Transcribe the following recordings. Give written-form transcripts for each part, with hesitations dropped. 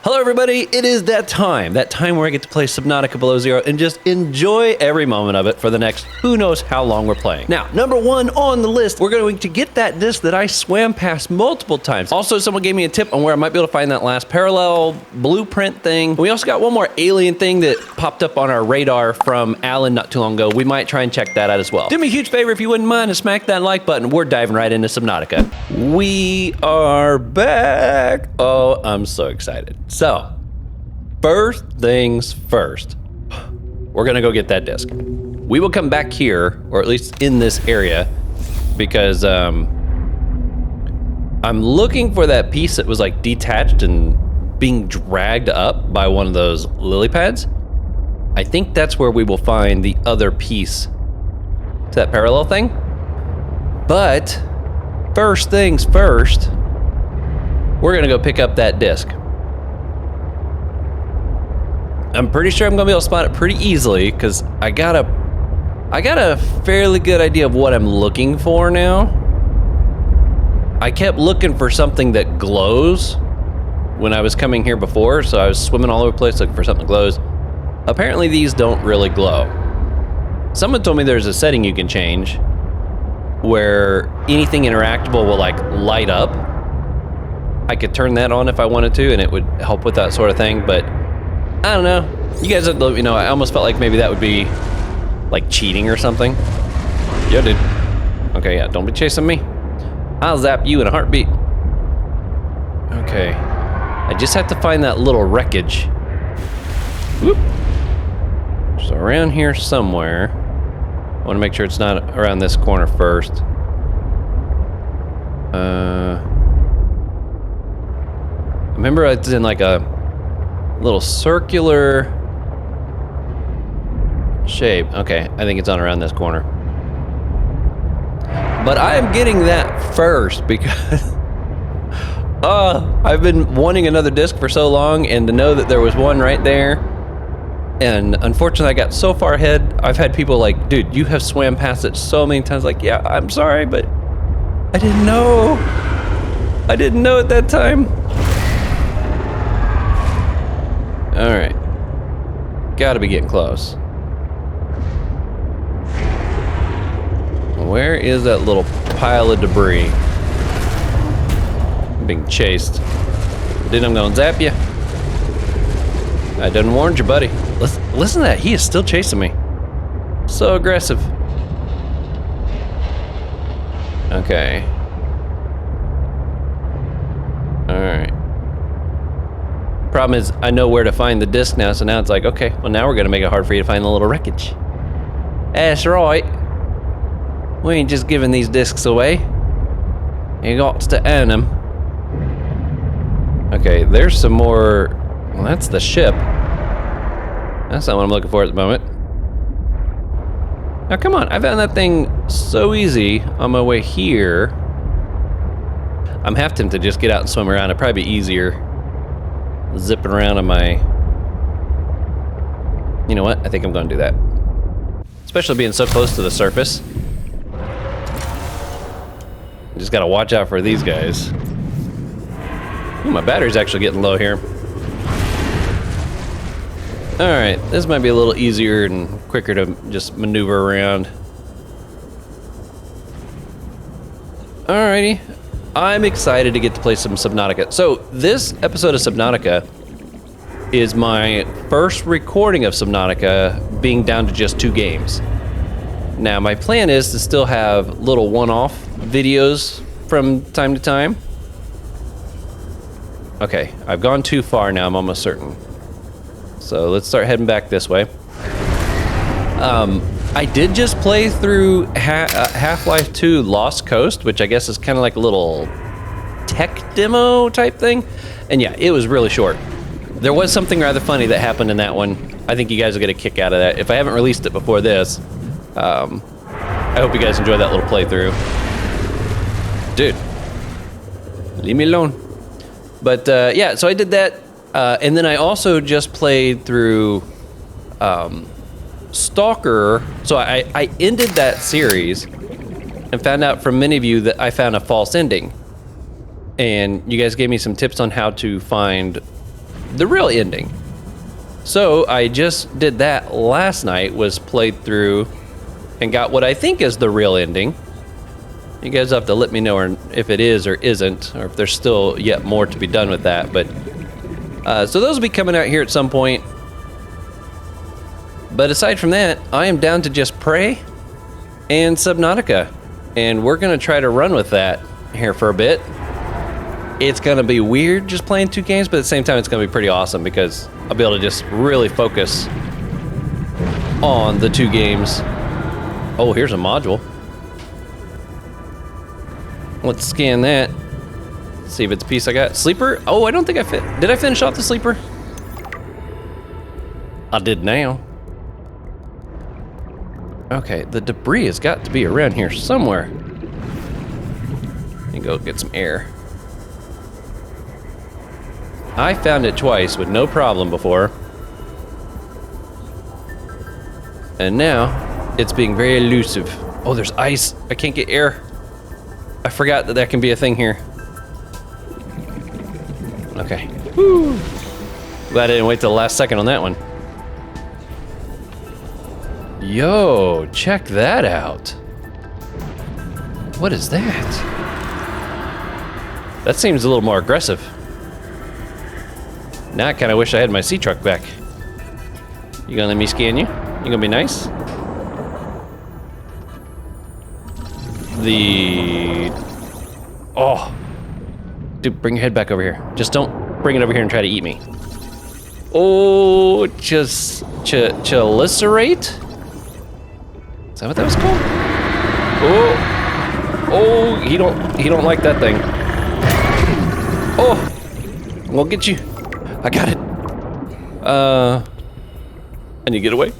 Hello everybody, it is that time where I get to play Subnautica Below Zero and just enjoy every moment of it for the next who knows how long we're playing. Now, number one on the list, we're going to get that disc that I swam past multiple times. Also, someone gave me a tip on where I might be able to find that last parallel blueprint thing. We also got one more alien thing that popped up on our radar from Alan not too long ago. We might try and check that out as well. Do me a huge favor if you wouldn't mind and smack that like button. We're diving right into Subnautica. We are back. Oh, I'm so excited. So, first things first, we're gonna go get that disc. We will come back here, or at least in this area, because I'm looking for that piece that was like detached and being dragged up by one of those lily pads. I think that's where we will find the other piece to that parallel thing. But first things first, we're gonna go pick up that disc. I'm pretty sure I'm gonna be able to spot it pretty easily because I got a fairly good idea of what I'm looking for now. I kept looking for something that glows when I was coming here before, so I was swimming all over the place looking for something that glows. Apparently these don't really glow. Someone told me there's a setting you can change where anything interactable will like light up. I could turn that on if I wanted to and it would help with that sort of thing, but I don't know. You guys have to let me know. I almost felt like maybe that would be like cheating or something. Yo, dude. Okay, yeah, don't be chasing me. I'll zap you in a heartbeat. Okay. I just have to find that little wreckage. Whoop. So around here somewhere. I want to make sure it's not around this corner first. Remember it's in like a little circular shape. Okay, I think it's on around this corner. But I am getting that first because I've been wanting another disc for so long, and to know that there was one right there, and unfortunately I got so far ahead. I've had people like, dude, you have swam past it so many times. Like, yeah, I'm sorry, but I didn't know. I didn't know at that time. All right, gotta be getting close. Where is that little pile of debris? I'm being chased. Dude, I'm gonna zap you. I done warned you, buddy. Listen to that, he is still chasing me. So aggressive. Okay. All right. Problem is, I know where to find the disc now, so now it's like, okay, well now we're gonna make it hard for you to find the little wreckage. That's right. We ain't just giving these discs away. You got to earn them. Okay, there's some more. Well, that's the ship. That's not what I'm looking for at the moment. Now come on, I found that thing so easy on my way here. I'm half tempted to just get out and swim around. It'd probably be easier zipping around on my... You know what? I think I'm gonna do that. Especially being so close to the surface. Just gotta watch out for these guys. Ooh, my battery's actually getting low here. Alright, this might be a little easier and quicker to just maneuver around. Alrighty. I'm excited to get to play some Subnautica. So this episode of Subnautica is my first recording of Subnautica being down to just 2 games. Now my plan is to still have little one-off videos from time to time. Okay, I've gone too far now, I'm almost certain. So let's start heading back this way. I did just play through Half-Life 2 Lost Coast, which I guess is kind of like a little tech demo type thing. And yeah, it was really short. There was something rather funny that happened in that one. I think you guys will get a kick out of that. If I haven't released it before this, I hope you guys enjoy that little playthrough. Dude, leave me alone. But yeah, so I did that. And then I also just played through Stalker. So I ended that series and found out from many of you that I found a false ending. And you guys gave me some tips on how to find the real ending. So I just did that last night, was played through and got what I think is the real ending. You guys have to let me know if it is or isn't, or if there's still yet more to be done with that. But so those will be coming out here at some point. But aside from that, I am down to just Prey and Subnautica, and we're gonna try to run with that here for a bit. It's gonna be weird just playing 2 games, but at the same time it's gonna be pretty awesome because I'll be able to just really focus on the 2 games. Oh, here's a module. Let's scan that. See if it's a piece I got. Sleeper? Oh, I don't think I fit. Did I finish off the sleeper? I did now. Okay, the debris has got to be around here somewhere. Let me go get some air. I found it twice with no problem before. And now, it's being very elusive. Oh, there's ice. I can't get air. I forgot that that can be a thing here. Okay. Woo. Glad I didn't wait till the last second on that one. Yo, check that out. What is that? That seems a little more aggressive. Now I kind of wish I had my sea truck back. You gonna let me scan you? You gonna be nice? Oh. Dude, bring your head back over here. Just don't bring it over here and try to eat me. Oh, just chalicerate? Is that what that was called? Oh, he don't like that thing. Oh, we'll get you. I got it. I need to get away.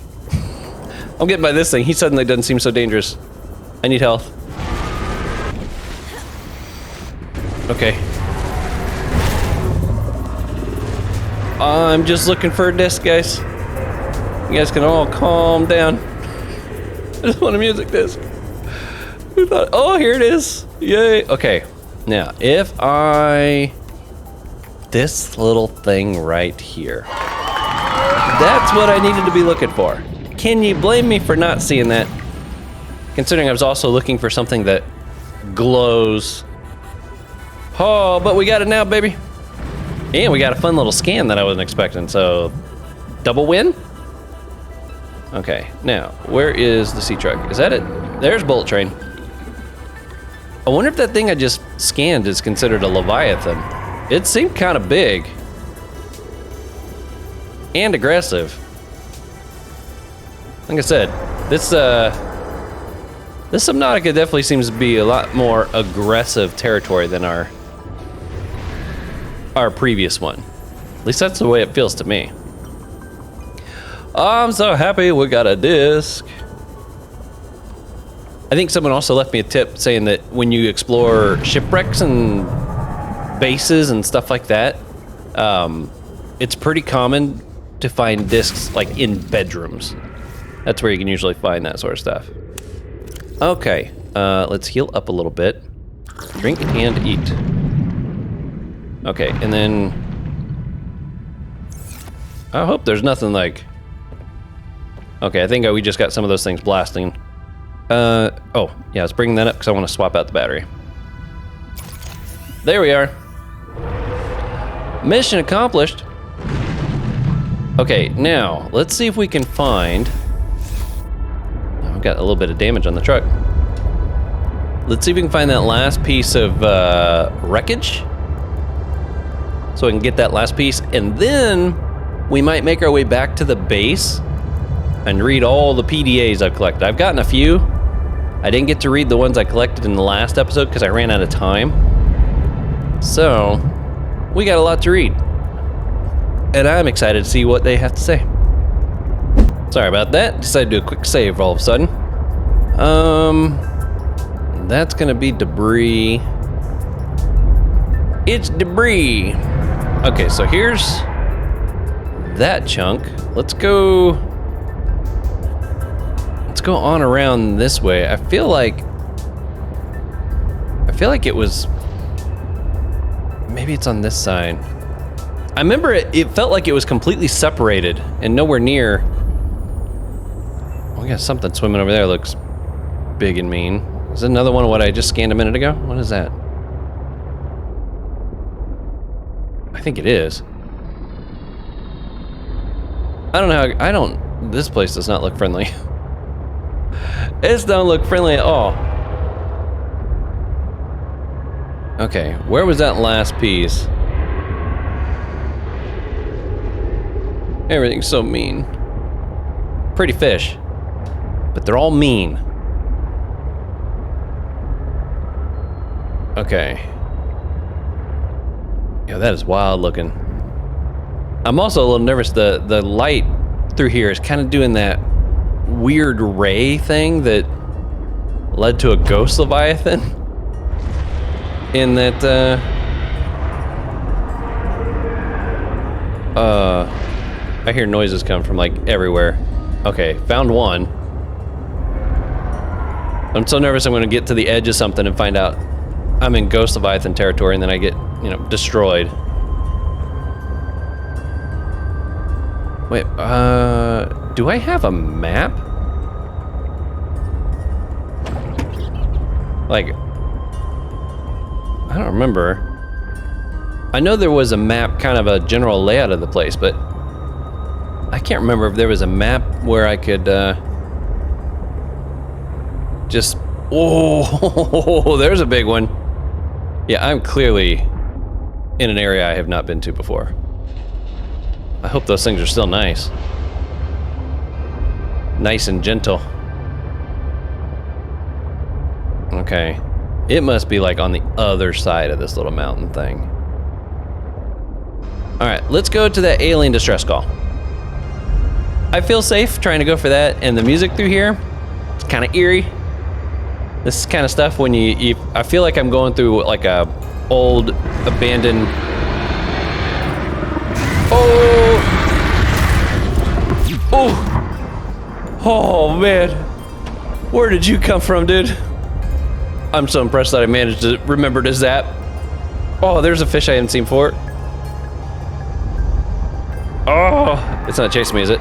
I'm getting by this thing. He suddenly doesn't seem so dangerous. I need health. Okay. I'm just looking for a disc, guys. You guys can all calm down. I just want a music disc. Who thought? Oh, here it is. Yay. Okay. Now, if I... This little thing right here. That's what I needed to be looking for. Can you blame me for not seeing that? Considering I was also looking for something that glows. Oh, but we got it now, baby. And we got a fun little scan that I wasn't expecting, so double win? Okay, now, where is the sea truck? Is that it? There's Bullet Train. I wonder if that thing I just scanned is considered a Leviathan. It seemed kind of big. And aggressive. Like I said, this Subnautica definitely seems to be a lot more aggressive territory than our previous one. At least that's the way it feels to me. I'm so happy we got a disc. I think someone also left me a tip saying that when you explore shipwrecks and bases and stuff like that, it's pretty common to find discs like in bedrooms. That's where you can usually find that sort of stuff. Okay, let's heal up a little bit. Drink and eat. Okay, and then I hope there's nothing like... Okay, I think we just got some of those things blasting. Oh, yeah, let's bring that up because I want to swap out the battery. There we are. Mission accomplished. Okay, now, let's see if we can find... Oh, I've got a little bit of damage on the truck. Let's see if we can find that last piece of wreckage. So we can get that last piece, and then we might make our way back to the base and read all the PDAs I've collected. I've gotten a few. I didn't get to read the ones I collected in the last episode because I ran out of time. So, we got a lot to read. And I'm excited to see what they have to say. Sorry about that. Decided to do a quick save all of a sudden. That's gonna be debris. It's debris. Okay, so here's that chunk. Let's go on around this way. I feel like it was, maybe it's on this side. I remember it felt like it was completely separated and nowhere near. Oh, we got something swimming over there. Looks big and mean. Is it another one of what I just scanned a minute ago? What is that? I think it is. I don't know. This place does not look friendly. It don't look friendly at all. Okay, where was that last piece? Everything's so mean. Pretty fish, but they're all mean. Okay. Yeah, that is wild looking. I'm also a little nervous. The light through here is kind of doing that weird ray thing that led to a ghost Leviathan. In that, I hear noises come from like everywhere. Okay, found one. I'm so nervous I'm gonna get to the edge of something and find out I'm in Ghost Leviathan territory and then I get, you know, destroyed. Wait, do I have a map? Like, I don't remember. I know there was a map, kind of a general layout of the place, but I can't remember if there was a map where I could, just, oh, there's a big one. Yeah, I'm clearly in an area I have not been to before. I hope those things are still nice. Nice and gentle. Okay. It must be like on the other side of this little mountain thing. Alright, let's go to that alien distress call. I feel safe trying to go for that, and the music through here, it's kind of eerie. This is kind of stuff when I feel like I'm going through like a old abandoned. Oh! Oh! Oh man, where did you come from, dude? I'm so impressed that I managed to remember to zap. Oh, there's a fish I haven't seen before. Oh, it's not chasing me, is it?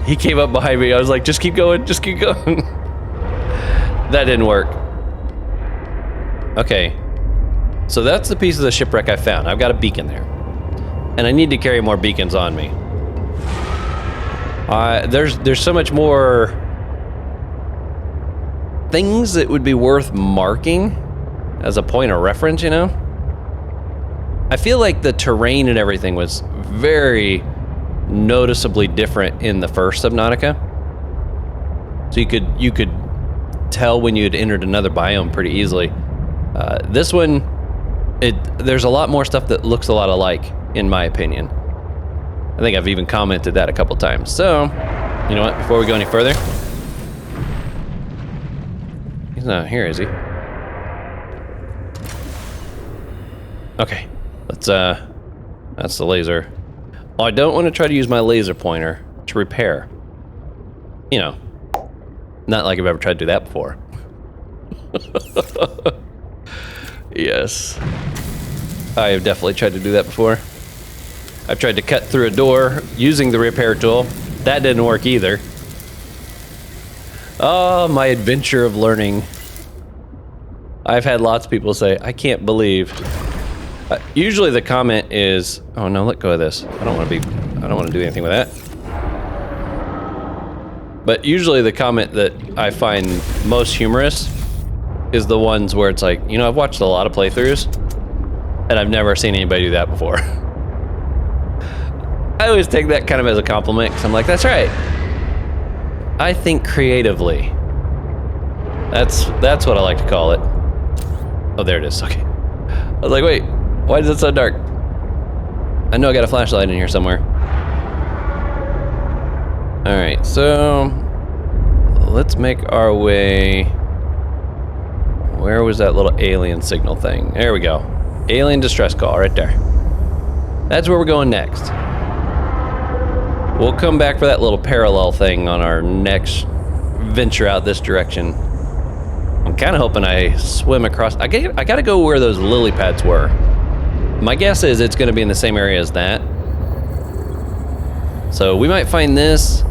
He came up behind me. I was like, just keep going, just keep going. That didn't work. Okay, so that's the piece of the shipwreck I found. I've got a beacon there. And I need to carry more beacons on me. There's so much more things that would be worth marking as a point of reference, you know? I feel like the terrain and everything was very noticeably different in the first Subnautica. So you could tell when you had entered another biome pretty easily. This one, there's a lot more stuff that looks a lot alike, in my opinion. I think I've even commented that a couple times. So, you know what, before we go any further, he's not here, is he? Okay, let's, that's the laser. Oh, I don't want to try to use my laser pointer to repair. You know, not like I've ever tried to do that before. Yes, I have definitely tried to do that before. I've tried to cut through a door using the repair tool. That didn't work either. Oh, my adventure of learning. I've had lots of people say, I can't believe. Usually the comment is, oh no, let go of this. I don't want to do anything with that. But usually the comment that I find most humorous is the ones where it's like, you know, I've watched a lot of playthroughs and I've never seen anybody do that before. I always take that kind of as a compliment because I'm like, that's right. I think creatively. That's what I like to call it. Oh, there it is. Okay. I was like, wait, why is it so dark? I know I got a flashlight in here somewhere. All right, so let's make our way. Where was that little alien signal thing? There we go. Alien distress call right there. That's where we're going next. We'll come back for that little parallel thing on our next venture out this direction. I'm kind of hoping I swim across. I gotta go where those lily pads were. My guess is it's going to be in the same area as that. So we might find this,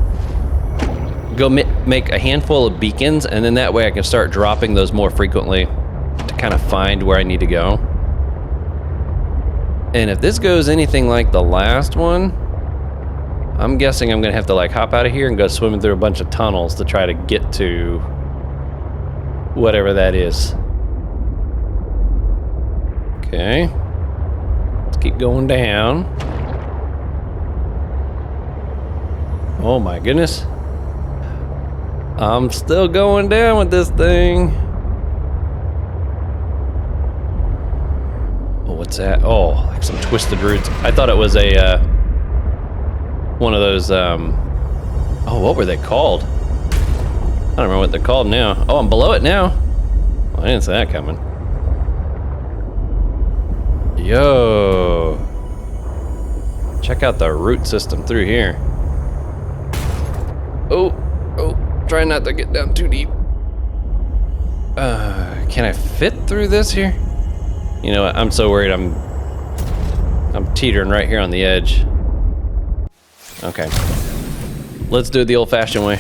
go make a handful of beacons, and then that way I can start dropping those more frequently to kind of find where I need to go. And if this goes anything like the last one, I'm guessing I'm gonna have to like hop out of here and go swimming through a bunch of tunnels to try to get to whatever that is. Okay, let's keep going down. Oh my goodness. I'm still going down with this thing. Oh, what's that? Oh, like some twisted roots. I thought it was a, one of those, oh, what were they called? I don't remember what they're called now. Oh, I'm below it now. Well, I didn't see that coming. Yo. Check out the root system through here. Oh, try not to get down too deep. Can I fit through this here? You know what, I'm so worried I'm teetering right here on the edge. Okay. Let's do it the old-fashioned way.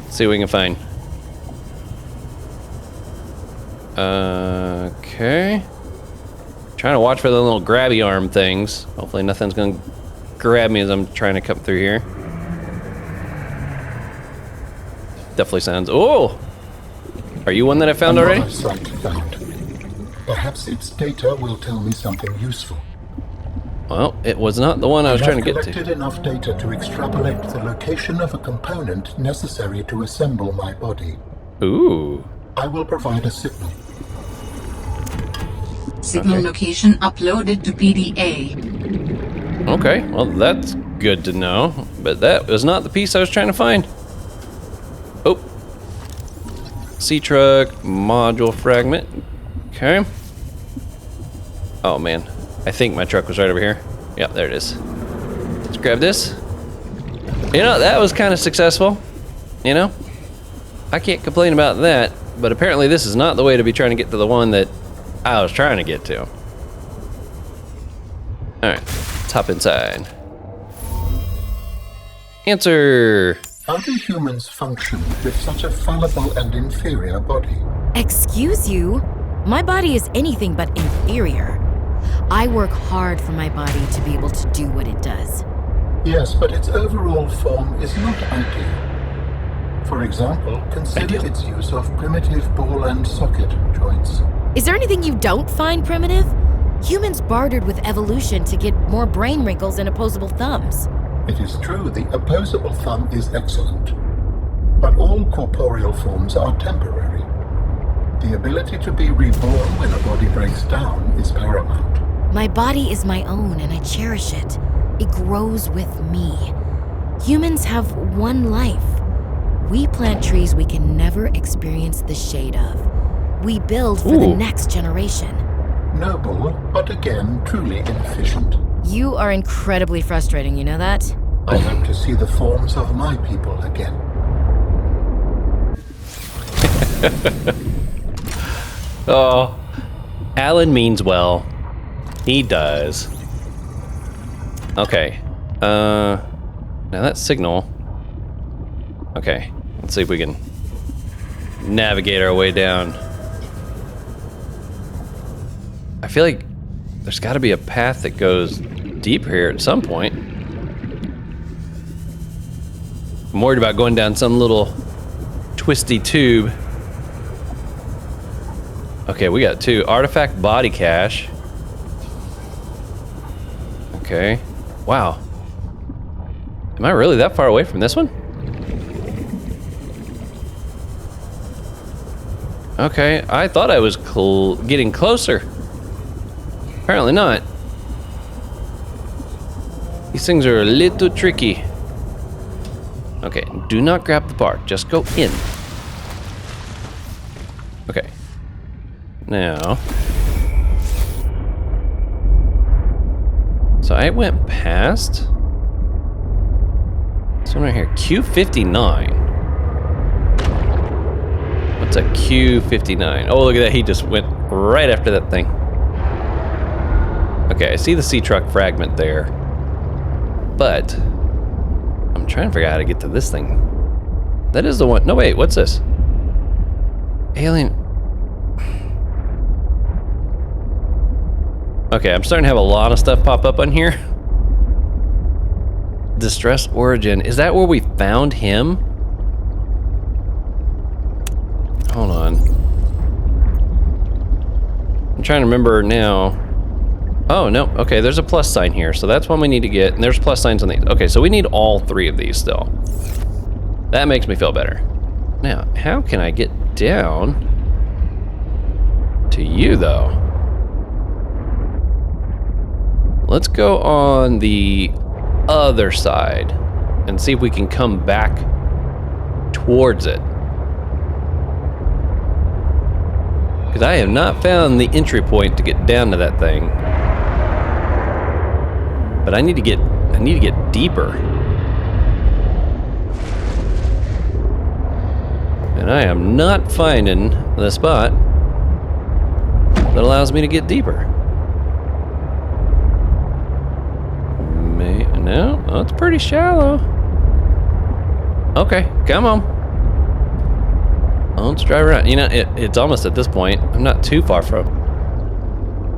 See what we can find. Okay. Trying to watch for the little grabby arm things. Hopefully nothing's gonna grab me as I'm trying to come through here. Definitely sounds. Oh! Are you one that I found already? Another site found. Perhaps its data will tell me something useful. Well, it was not the one I was trying to get to. I have collected enough data to extrapolate the location of a component necessary to assemble my body. Ooh. I will provide a signal. Signal location uploaded to PDA. Okay, well that's good to know, but that was not the piece I was trying to find. Oh. C-Truck module fragment. Okay. Oh man, I think my truck was right over here. Yep, there it is. Let's grab this. You know, that was kind of successful. You know? I can't complain about that, but apparently this is not the way to be trying to get to the one that I was trying to get to. Alright, let's hop inside. Answer! How do humans function with such a fallible and inferior body? Excuse you? My body is anything but inferior. I work hard for my body to be able to do what it does. Yes, but its overall form is not ideal. For example, consider its use of primitive ball and socket joints. Is there anything you don't find primitive? Humans bartered with evolution to get more brain wrinkles and opposable thumbs. It is true, the opposable thumb is excellent. But all corporeal forms are temporary. The ability to be reborn when a body breaks down is paramount. My body is my own and I cherish it. It grows with me. Humans have one life. We plant trees we can never experience the shade of. We build for the next generation. Noble, but again, truly inefficient. You are incredibly frustrating, you know that? I hope to see the forms of my people again. Oh, Alan means well. He does. Okay. Now that signal. Okay, let's see if we can navigate our way down. I feel like there's got to be a path that goes deeper here at some point. I'm worried about going down some little twisty tube. Okay, we got 2. Artifact body cache. Okay. Wow. Am I really that far away from this one? Okay, I thought I was getting closer. Apparently not. These things are a little tricky. Okay, do not grab the part, just go in. Okay. Now. So I went past. This one right here, Q59. What's a Q59? Oh, look at that, he just went right after that thing. Okay, I see the sea truck fragment there. But I'm trying to figure out how to get to this thing. That is the one. No, wait, what's this? Alien. Okay, I'm starting to have a lot of stuff pop up on here. Distress origin. Is that where we found him? Hold on. I'm trying to remember now. Oh, no. Okay, there's a plus sign here. So that's one we need to get. And there's plus signs on these. Okay, so we need all 3 of these still. That makes me feel better. Now, how can I get down to you, though? Let's go on the other side and see if we can come back towards it. Because I have not found the entry point to get down to that thing. But I need to get deeper. And I am not finding the spot that allows me to get deeper. No, oh, it's pretty shallow. Okay, come on. Let's drive around. You know, it's almost at this point. I'm not too far from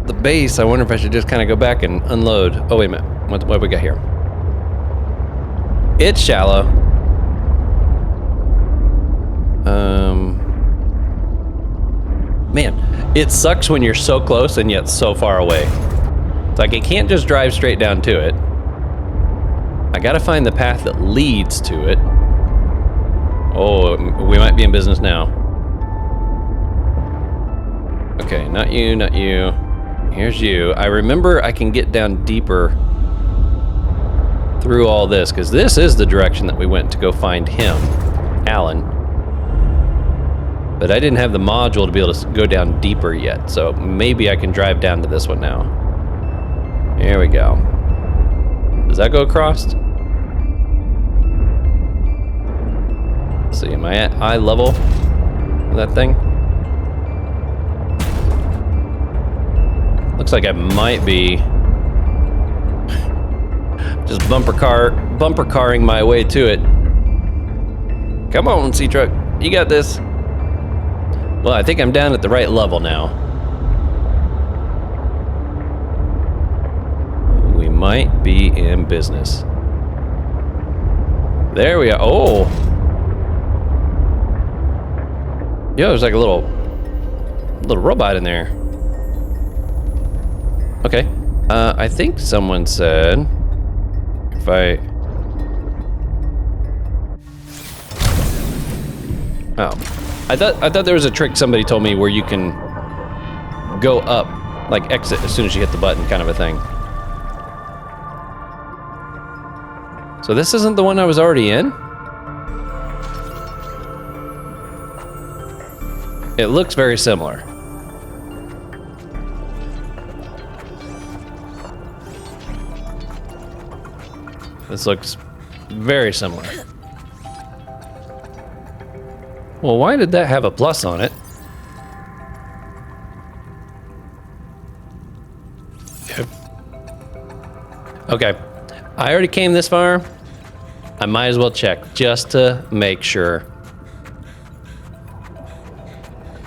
the base. I wonder if I should just kind of go back and unload. Oh, wait a minute. What we got here? It's shallow. Man, it sucks when you're so close and yet so far away. It's like I can't just drive straight down to it. I gotta find the path that leads to it. Oh, we might be in business now. Okay, not you, not you. Here's you. I remember I can get down deeper through all this, because this is the direction that we went to go find him, Alan. But I didn't have the module to be able to go down deeper yet, so maybe I can drive down to this one now. Here we go. Does that go across? Let's see, am I at eye level with that thing? Looks like I might be just bumper carring my way to it. Come on, sea truck, you got this. Well, I think I'm down at the right level now. We might be in business. There we are. Oh. Yo, there's like a little robot in there. Okay. I think someone said if I thought there was a trick somebody told me where you can go up, like exit as soon as you hit the button, kind of a thing. So this isn't the one I was already in? It looks very similar. This looks very similar. Well, why did that have a plus on it? Okay, I already came this far. I might as well check just to make sure.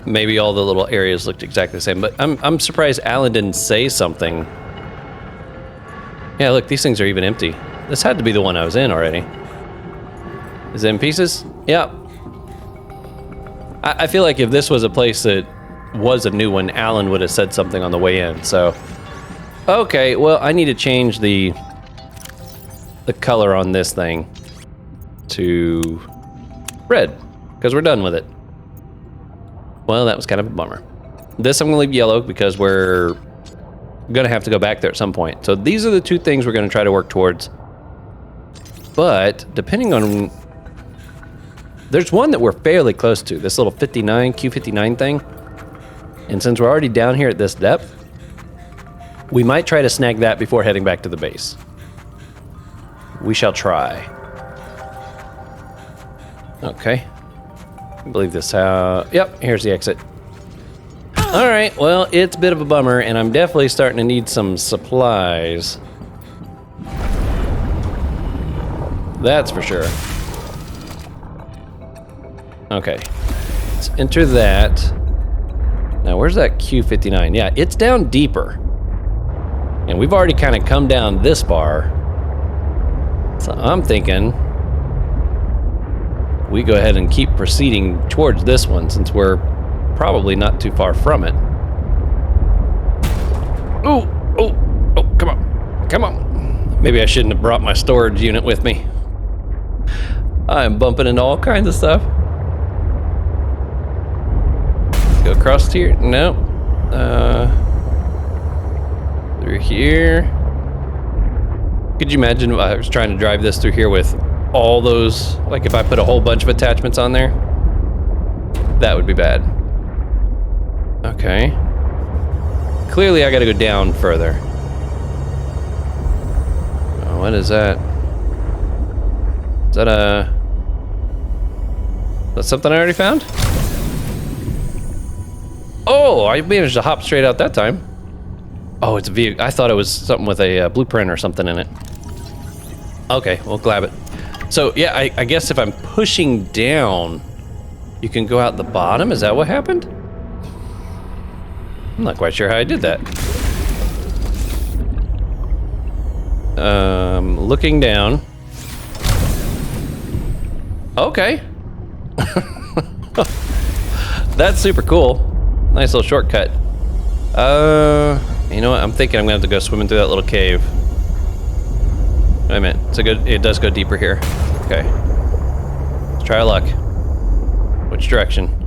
Maybe all the little areas looked exactly the same, but I'm surprised Alan didn't say something. Yeah, look, these things are even empty. This had to be the one I was in already. Is it in pieces? Yep. I feel like if this was a place that was a new one, Alan would have said something on the way in, so. Okay, well, I need to change the color on this thing to red, because we're done with it. Well, that was kind of a bummer. This I'm gonna leave yellow because we're gonna have to go back there at some point. So these are the two things we're gonna try to work towards. But depending on, there's one that we're fairly close to, this little Q59 thing. And since we're already down here at this depth, we might try to snag that before heading back to the base. We shall try. Okay. I believe this, yep, here's the exit. All right, well, it's a bit of a bummer, and I'm definitely starting to need some supplies. That's for sure. Okay, let's enter that. Now, where's that Q59? Yeah, it's down deeper. And we've already kind of come down this far. So I'm thinking we go ahead and keep proceeding towards this one since we're probably not too far from it. Oh, come on. Come on. Maybe I shouldn't have brought my storage unit with me. I'm bumping into all kinds of stuff. Let's go across here. No. Through here. Could you imagine if I was trying to drive this through here with all those, like if I put a whole bunch of attachments on there? That would be bad. Okay. Clearly I gotta go down further. Oh, what is that? Is that that's something I already found? Oh, I managed to hop straight out that time. Oh, it's a vehicle. I thought it was something with a blueprint or something in it. Okay, we'll grab it. So, yeah, I guess if I'm pushing down, you can go out the bottom? Is that what happened? I'm not quite sure how I did that. Looking down. Okay. That's super cool. Nice little shortcut. You know what? I'm thinking I'm gonna have to go swimming through that little cave. Wait a minute. It does go deeper here. Okay. Let's try our luck. Which direction?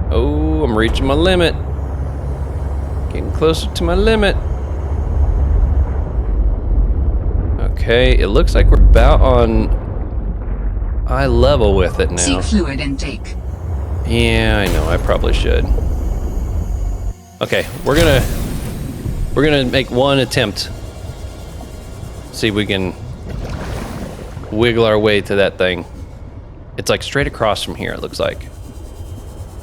Oh, I'm reaching my limit. Getting closer to my limit. Okay, it looks like we're about on eye level with it now. Seek fluid intake. Yeah, I know. I probably should. Okay, we're gonna make one attempt. See if we can wiggle our way to that thing. It's like straight across from here, it looks like.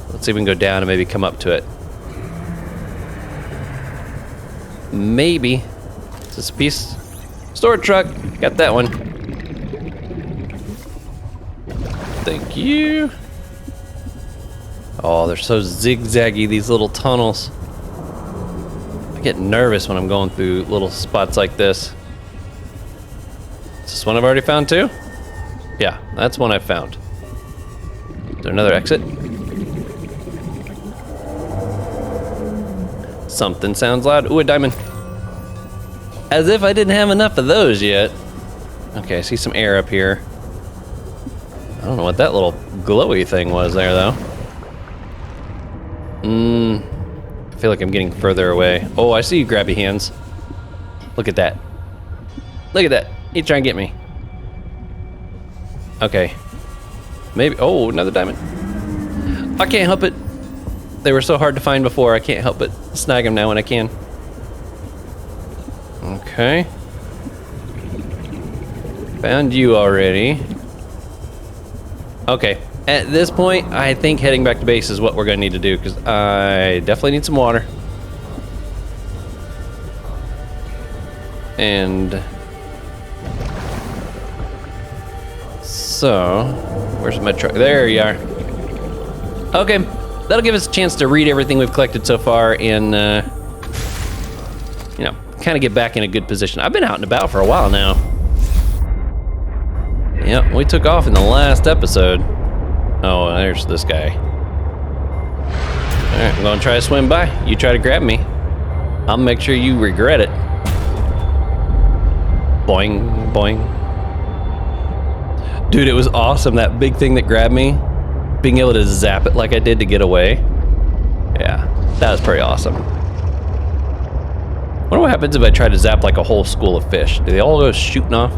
Let's see if we can go down and maybe come up to it. Maybe. Is this a piece? Storage truck. Got that one. Thank you. Oh, they're so zigzaggy, these little tunnels. I get nervous when I'm going through little spots like this. Is this one I've already found too? Yeah, that's one I found. Is there another exit? Something sounds loud. Ooh, a diamond. As if I didn't have enough of those yet. Okay, I see some air up here. I don't know what that little glowy thing was there, though. I feel like I'm getting further away. Oh, I see you, grabby hands. Look at that. Look at that. You trying to get me. Okay. Maybe. Oh, another diamond. I can't help it. They were so hard to find before. I can't help but snag them now when I can. Okay. Found you already. Okay. At this point, I think heading back to base is what we're going to need to do, because I definitely need some water. And so, where's my truck? There you are. Okay, that'll give us a chance to read everything we've collected so far and, you know, kind of get back in a good position. I've been out and about for a while now. Yep, we took off in the last episode. Oh, there's this guy. Alright, I'm gonna try to swim by. You try to grab me. I'll make sure you regret it. Boing, boing. Dude, it was awesome, that big thing that grabbed me. Being able to zap it like I did to get away. Yeah, that was pretty awesome. I wonder what happens if I try to zap like a whole school of fish. Do they all go shooting off?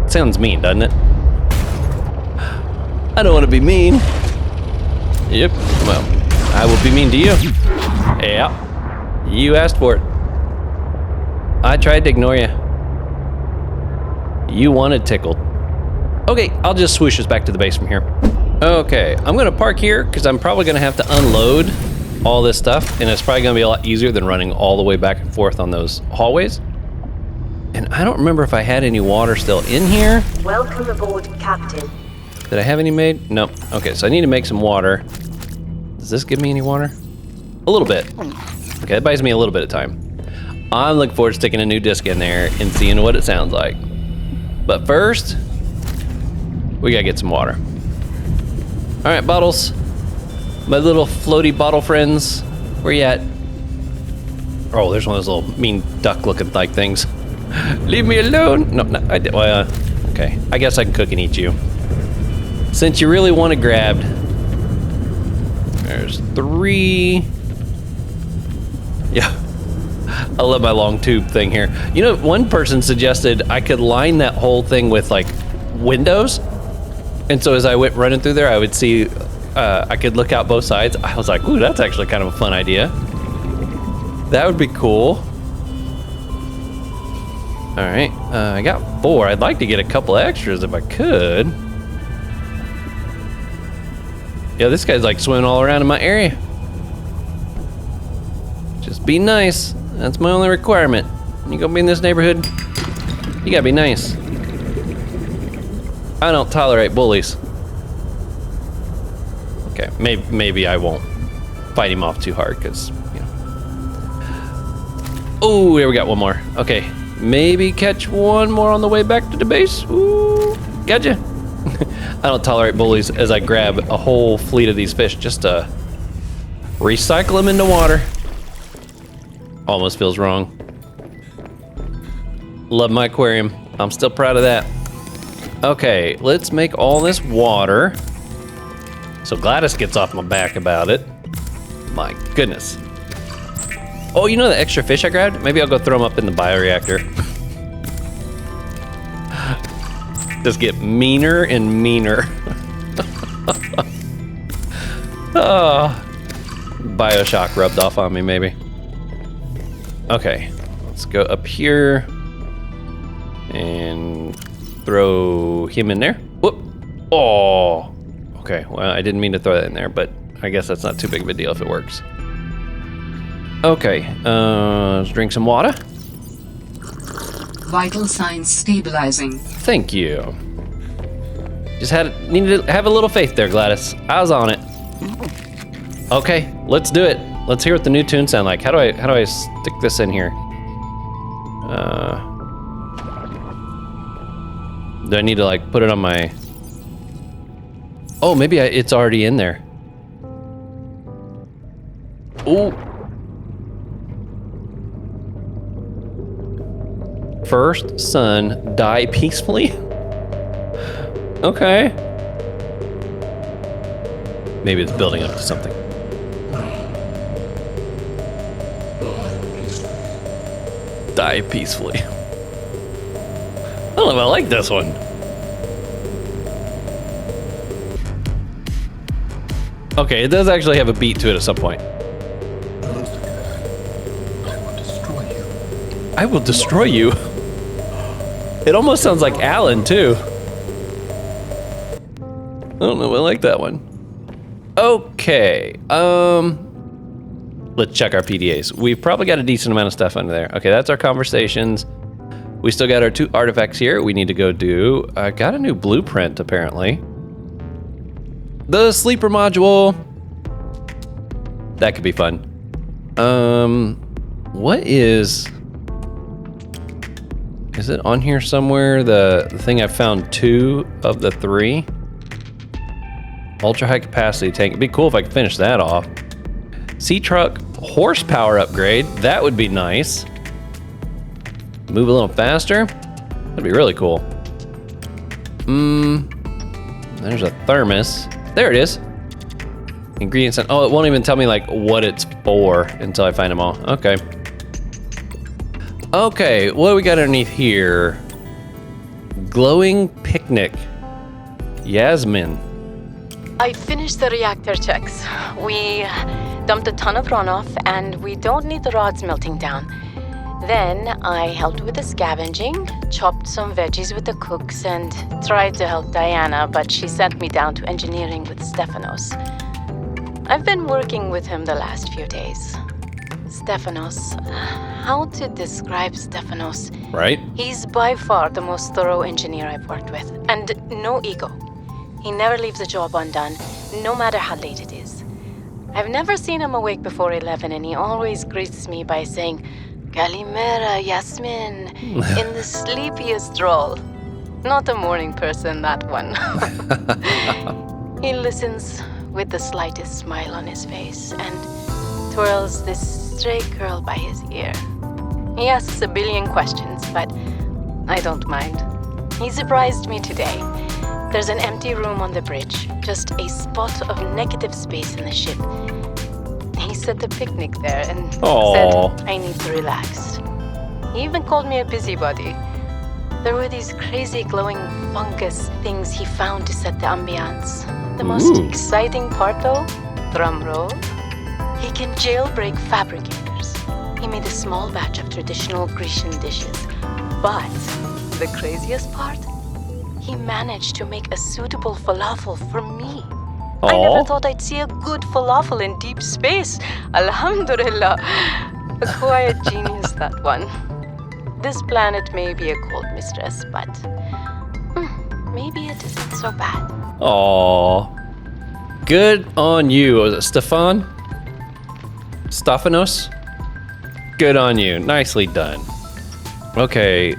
It sounds mean, doesn't it? I don't want to be mean. Yep, well, I will be mean to you. Yeah, you asked for it. I tried to ignore you. You wanted tickled. Okay, I'll just swoosh us back to the base from here. Okay, I'm gonna park here because I'm probably gonna have to unload all this stuff, and it's probably gonna be a lot easier than running all the way back and forth on those hallways. And I don't remember if I had any water still in here. Welcome aboard, Captain. Did I have any made? No. Okay, so I need to make some water. Does this give me any water? A little bit. Okay, that buys me a little bit of time. I'm looking forward to sticking a new disc in there and seeing what it sounds like. But first, we gotta get some water. All right, bottles. My little floaty bottle friends, where you at? Oh, there's one of those little mean duck-looking like things. Leave me alone. No, I did. Well, okay, I guess I can cook and eat you. Since you really want it grabbed, there's 3. Yeah, I love my long tube thing here. You know, one person suggested I could line that whole thing with like windows. And so as I went running through there, I would see, I could look out both sides. I was like, ooh, that's actually kind of a fun idea. That would be cool. All right, I got 4. I'd like to get a couple extras if I could. Yeah, this guy's like swimming all around in my area. Just be nice. That's my only requirement. You gonna be in this neighborhood, you gotta be nice. I don't tolerate bullies. Okay, maybe I won't fight him off too hard, because, you know. Oh, here we got one more. Okay, maybe catch one more on the way back to the base. Ooh, gotcha. I don't tolerate bullies as I grab a whole fleet of these fish just to recycle them into water. Almost feels wrong. Love my aquarium. I'm still proud of that. Okay, let's make all this water so Gladys gets off my back about it. My goodness. Oh, you know the extra fish I grabbed? Maybe I'll go throw them up in the bioreactor. Just get meaner and meaner. Oh, Bioshock rubbed off on me, maybe. Okay, let's go up here and throw him in there. Whoop. Oh, okay. Well, I didn't mean to throw that in there, but I guess that's not too big of a deal if it works. Okay, let's drink some water. Vital signs stabilizing. Thank you. Just needed to have a little faith there, Gladys. I was on it. Okay, let's do it. Let's hear what the new tunes sound like. How do I stick this in here? Do I need to like put it on my? Oh, maybe it's already in there. Ooh. First son, die peacefully. Okay. Maybe it's building up to something. Die peacefully. I don't know if I like this one. Okay, it does actually have a beat to it at some point. I will destroy you. It almost sounds like Alan, too. I don't know, I like that one. Okay, let's check our PDAs. We've probably got a decent amount of stuff under there. Okay, that's our conversations. We still got our 2 artifacts here. We need to go do, I got a new blueprint, apparently. The sleeper module. That could be fun. What is it on here somewhere? The thing I found 2 of the 3. Ultra high capacity tank. It'd be cool if I could finish that off. Sea truck horsepower upgrade. That would be nice. Move a little faster. That'd be really cool. There's a thermos. There it is. Ingredients. Oh, it won't even tell me like what it's for until I find them all. Okay. Okay, what do we got underneath here? Glowing picnic. Yasmin. I finished the reactor checks. We dumped a ton of runoff, and we don't need the rods melting down. Then I helped with the scavenging, chopped some veggies with the cooks, and tried to help Diana, but she sent me down to engineering with Stefanos. I've been working with him the last few days. Stefanos. How to describe Stefanos? Right? He's by far the most thorough engineer I've worked with, and no ego. He never leaves a job undone, no matter how late it is. I've never seen him awake before 11, and he always greets me by saying, Kalimera, Yasmin, in the sleepiest drawl. Not a morning person, that one. He listens with the slightest smile on his face and twirls this stray curl by his ear. He asks a billion questions, but I don't mind. He surprised me today. There's an empty room on the bridge, just a spot of negative space in the ship. He set the picnic there and said I need to relax. He even called me a busybody. There were these crazy glowing fungus things he found to set the ambiance. The most exciting part though, drum roll, he can jailbreak fabricators. He made a small batch of traditional Grecian dishes. But the craziest part, he managed to make a suitable falafel for me. I never thought I'd see a good falafel in deep space. Alhamdulillah. A quiet genius, that one. This planet may be a cold mistress, but maybe it isn't so bad. Aw. Good on you. Was it Stefan? Stefanos? Good on you. Nicely done. Okay.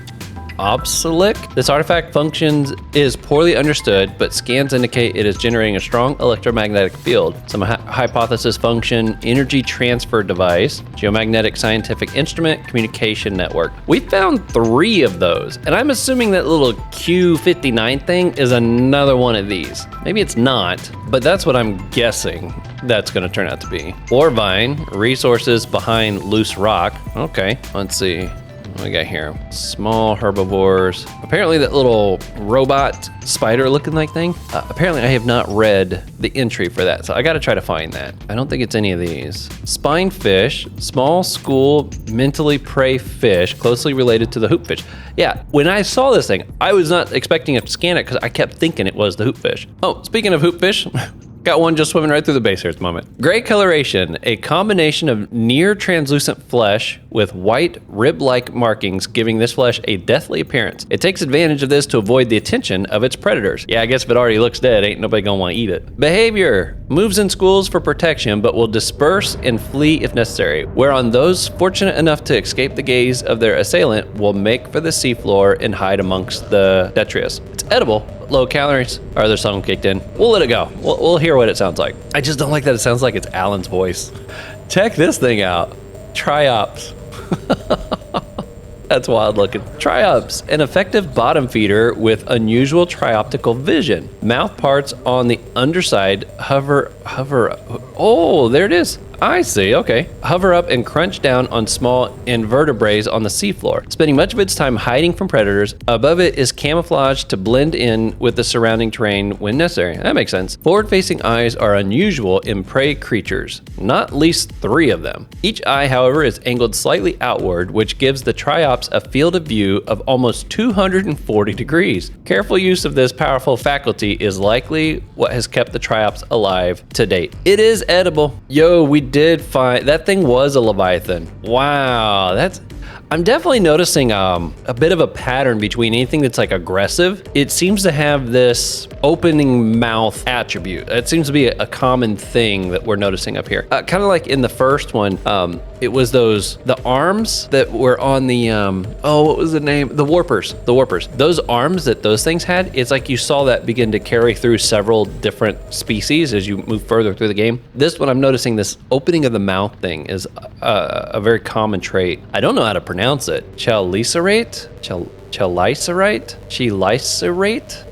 Obsolete. This artifact functions is poorly understood, but scans indicate it is generating a strong electromagnetic field. Some hypothesis function, energy transfer device, geomagnetic scientific instrument, communication network. We found 3 of those, and I'm assuming that little Q59 thing is another one of these. Maybe it's not, but that's what I'm guessing that's going to turn out to be. Orvine, resources behind loose rock. Okay, let's see. What we got here? Small herbivores. Apparently that little robot spider looking like thing. Apparently I have not read the entry for that, so I got to try to find that. I don't think it's any of these. Spinefish, small school mentally prey fish, closely related to the hoopfish. Yeah, when I saw this thing, I was not expecting to scan it because I kept thinking it was the hoopfish. Oh, speaking of hoopfish, got one just swimming right through the base here at the moment. Gray coloration, a combination of near translucent flesh with white rib-like markings, giving this flesh a deathly appearance. It takes advantage of this to avoid the attention of its predators. Yeah, I guess if it already looks dead, ain't nobody gonna want to eat it. Behavior, moves in schools for protection, but will disperse and flee if necessary, whereon those fortunate enough to escape the gaze of their assailant will make for the seafloor and hide amongst the detritus. It's edible. Low calories. Our other song kicked in. We'll let it go. We'll hear what it sounds like. I just don't like that it sounds like it's Alan's voice. Check this thing out. Triops. That's wild looking. Triops, an effective bottom feeder with unusual trioptical vision. Mouth parts on the underside hover. Oh, there it is. I see, okay. Hover up and crunch down on small invertebrates on the seafloor, spending much of its time hiding from predators. Above it is camouflaged to blend in with the surrounding terrain when necessary. That makes sense. Forward-facing eyes are unusual in prey creatures, not least 3 of them. Each eye, however, is angled slightly outward, which gives the triops a field of view of almost 240 degrees. Careful use of this powerful faculty is likely what has kept the triops alive to date. It is edible. Yo, we did find that thing was a Leviathan. Wow, I'm definitely noticing a bit of a pattern between anything that's like aggressive. It seems to have this opening mouth attribute. It seems to be a common thing that we're noticing up here. Kind of like in the first one, it was the arms that were on the, what was the name? The warpers. Those arms that those things had, it's like you saw that begin to carry through several different species as you move further through the game. This one, I'm noticing this opening of the mouth thing is a very common trait. I don't know how to pronounce it. Chalicerate? Chelicerate?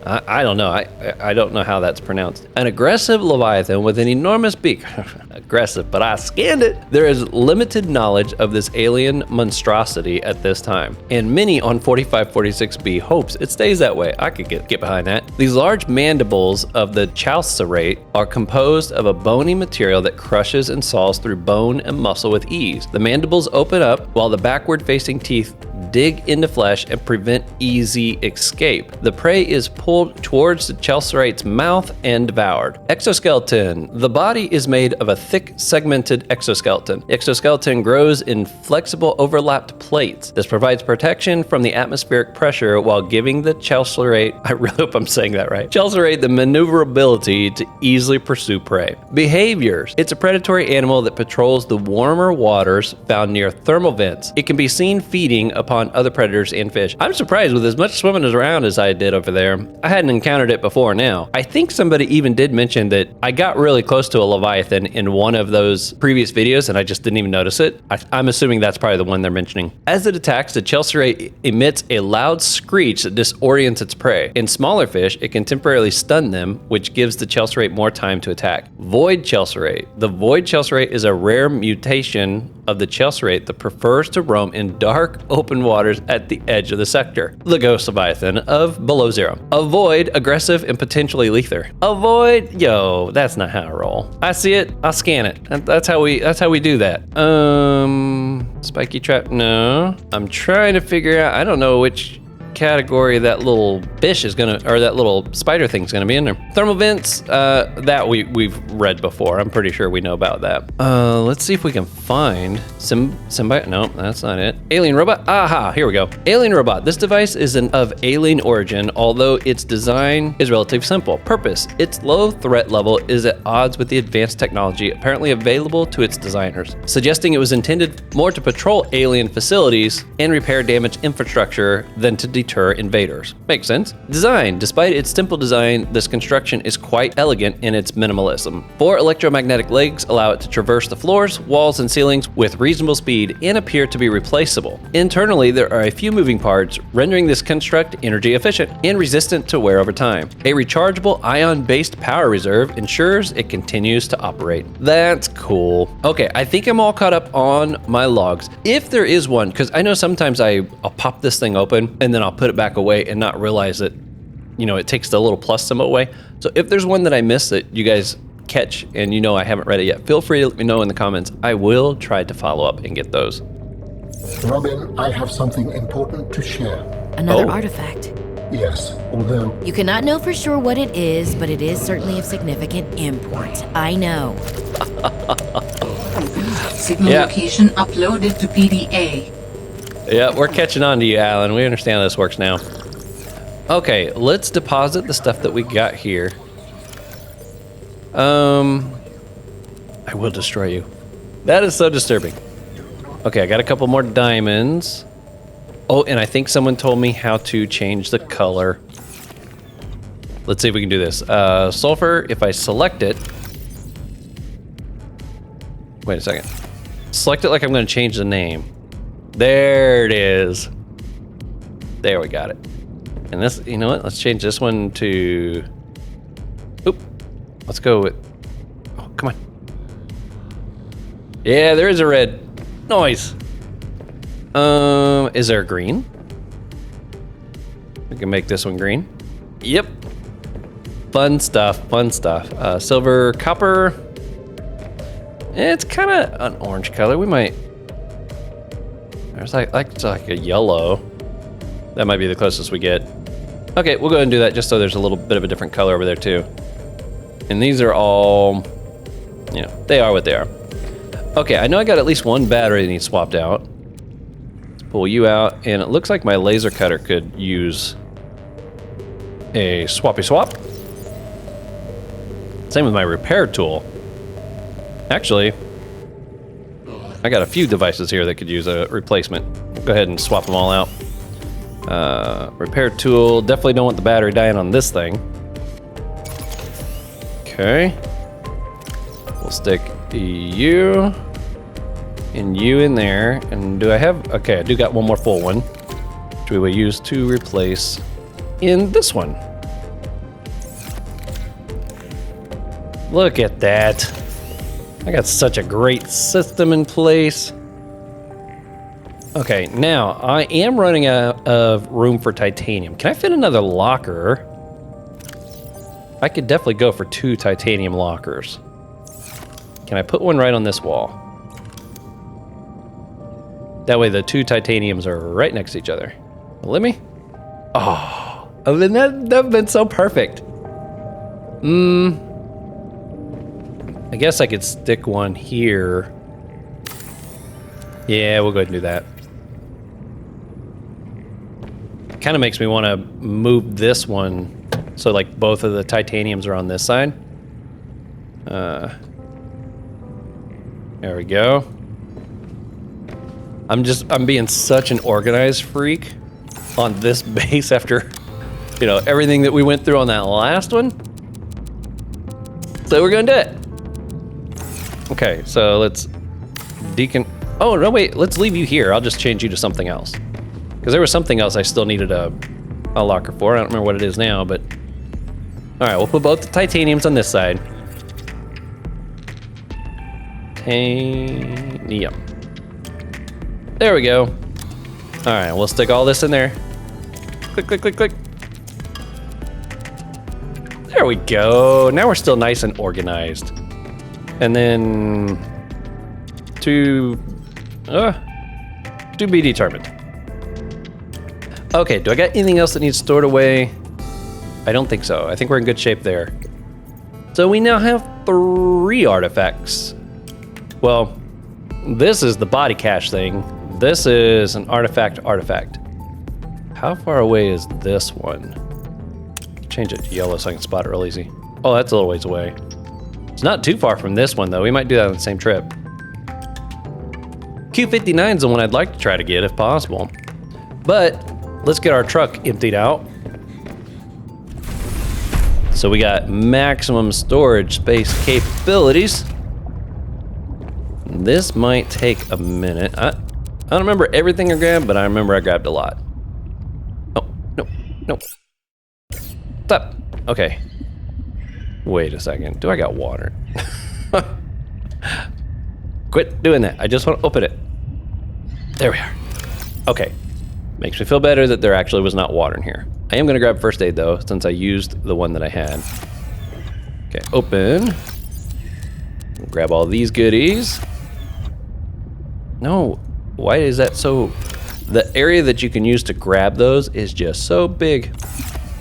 I don't know. I don't know how that's pronounced. An aggressive Leviathan with an enormous beak. Aggressive, but I scanned it. There is limited knowledge of this alien monstrosity at this time, and many on 4546b hopes it stays that way. I could get behind that. These large mandibles of the Chelicerate are composed of a bony material that crushes and saws through bone and muscle with ease. The mandibles open up while the backward-facing teeth dig into flesh and prevent easy escape. The prey is pulled towards the Chelicerate's mouth and devoured. Exoskeleton. The body is made of a thick, segmented exoskeleton. The exoskeleton grows in flexible, overlapped plates. This provides protection from the atmospheric pressure while giving the Chelicerate, I really hope I'm saying that right, Chelicerate the maneuverability to easily pursue prey. Behaviors. It's a predatory animal that patrols the warmer waters found near thermal vents. It can be seen feeding upon other predators and fish. I'm surprised with as much swimming around as I did over there. I hadn't encountered it before now. I think somebody even did mention that I got really close to a Leviathan in one of those previous videos and I just didn't even notice it. I'm assuming that's probably the one they're mentioning. As it attacks, the Chelicerate emits a loud screech that disorients its prey. In smaller fish, it can temporarily stun them, which gives the Chelicerate more time to attack. Void Chelicerate. The Void Chelicerate is a rare mutation of the Chelicerate that prefers to roam in dark, open waters at the edge of the sector. The Ghost Leviathan of Below Zero. Avoid, aggressive, and potentially lethal. Avoid, yo, that's not how I roll. I see it, I'll scan it. That's how we do that. Spiky trap, no. I'm trying to figure out, I don't know which category that little fish is gonna, or that little spider thing's gonna be in there. Thermal vents, that we've read before. I'm pretty sure we know about that. Let's see if we can find symbiote. No, that's not it. Alien robot. Aha, here we go. Alien robot. This device is of alien origin, although its design is relatively simple. Purpose. Its low threat level is at odds with the advanced technology apparently available to its designers, suggesting it was intended more to patrol alien facilities and repair damaged infrastructure than to deter invaders. Makes sense. Design. Despite its simple design, this construction is quite elegant in its minimalism. 4 electromagnetic legs allow it to traverse the floors, walls, and ceilings with reasonable speed and appear to be replaceable. Internally, there are a few moving parts, rendering this construct energy efficient and resistant to wear over time. A rechargeable ion-based power reserve ensures it continues to operate. That's cool. Okay, I think I'm all caught up on my logs. If there is one, because I know sometimes I'll pop this thing open and then I'll put it back away and not realize that, you know, it takes the little plus symbol away. So if there's one that I missed that you guys catch and you know I haven't read it yet, feel free to let me know in the comments. I will try to follow up and get those. Robin, I have something important to share. Another artifact. Yes, although... You cannot know for sure what it is, but it is certainly of significant import. I know. Signal location uploaded to PDA. Yeah, we're catching on to you, Alan. We understand how this works now. Okay, let's deposit the stuff that we got here. I will destroy you. That is so disturbing. Okay, I got a couple more diamonds. Oh, and I think someone told me how to change the color. Let's see if we can do this. Sulfur, if I select it... Wait a second. Select it like I'm going to change the name. There it is. There, we got it. And this, you know what? Let's change this one to... Oop. Let's go with... Oh, come on. Yeah, there is a red. Nice. Is there a green? We can make this one green. Yep. Fun stuff, fun stuff. Silver, copper. It's kind of an orange color. We might... There's it's like a yellow. That might be the closest we get. Okay, we'll go ahead and do that just so there's a little bit of a different color over there too. And these are all, you know, they are what they are. Okay, I know I got at least one battery that needs swapped out. Let's pull you out, and it looks like my laser cutter could use a swappy swap. Same with my repair tool. Actually, I got a few devices here that could use a replacement. Go ahead and swap them all out. Repair tool, definitely don't want the battery dying on this thing. Okay. We'll stick you and you in there. And do I have, okay, I do got one more full one. which we will use to replace in this one. Look at that. I got such a great system in place. Okay, now I am running out of room for titanium. Can I fit another locker? I could definitely go for 2 titanium lockers. Can I put one right on this wall? That way the 2 titaniums are right next to each other. Let me? Oh, that'd have been so perfect. I guess I could stick one here. Yeah, we'll go ahead and do that. Kind of makes me want to move this one so like both of the titaniums are on this side. There we go. I'm being such an organized freak on this base after, you know, everything that we went through on that last one. So we're gonna do it. Okay, so let's oh, no, wait, let's leave you here. I'll just change you to something else. Because there was something else I still needed a locker for. I don't remember what it is now, but... Alright, we'll put both the titaniums on this side. Titanium. There we go. Alright, we'll stick all this in there. Click, click, click, click. There we go. Now we're still nice and organized. And then... to be determined. Okay, do I got anything else that needs stored away? I don't think so. I think we're in good shape there. So we now have 3 artifacts. Well, this is the body cache thing. This is an artifact. How far away is this one? Change it to yellow so I can spot it real easy. Oh, that's a little ways away. It's not too far from this one though. We might do that on the same trip. Q59 is the one I'd like to try to get if possible. But let's get our truck emptied out. So we got maximum storage space capabilities. This might take a minute. I don't remember everything I grabbed, but I remember I grabbed a lot. Oh, no. Stop. Okay. Wait a second. Do I got water? Quit doing that. I just want to open it. There we are. Okay. Makes me feel better that there actually was not water in here. I am going to grab first aid though, since I used the one that I had. Okay, open. Grab all these goodies. No, why is that so... The area that you can use to grab those is just so big.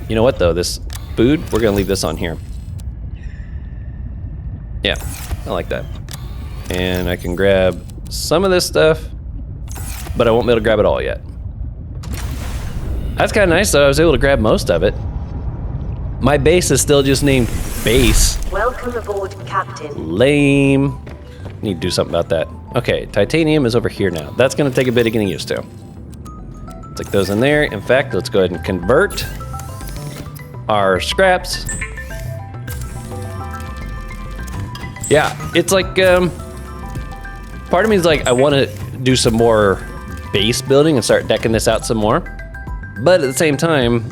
You know what though, this food, we're going to leave this on here. Yeah, I like that. And I can grab some of this stuff, but I won't be able to grab it all yet. That's kind of nice though, I was able to grab most of it. My base is still just named base. Welcome aboard, Captain. Lame. Need to do something about that. Okay, titanium is over here now. That's gonna take a bit of getting used to. Stick those in there. In fact, let's go ahead and convert our scraps. Yeah, it's like, part of me is like, I want to do some more base building and start decking this out some more. But at the same time,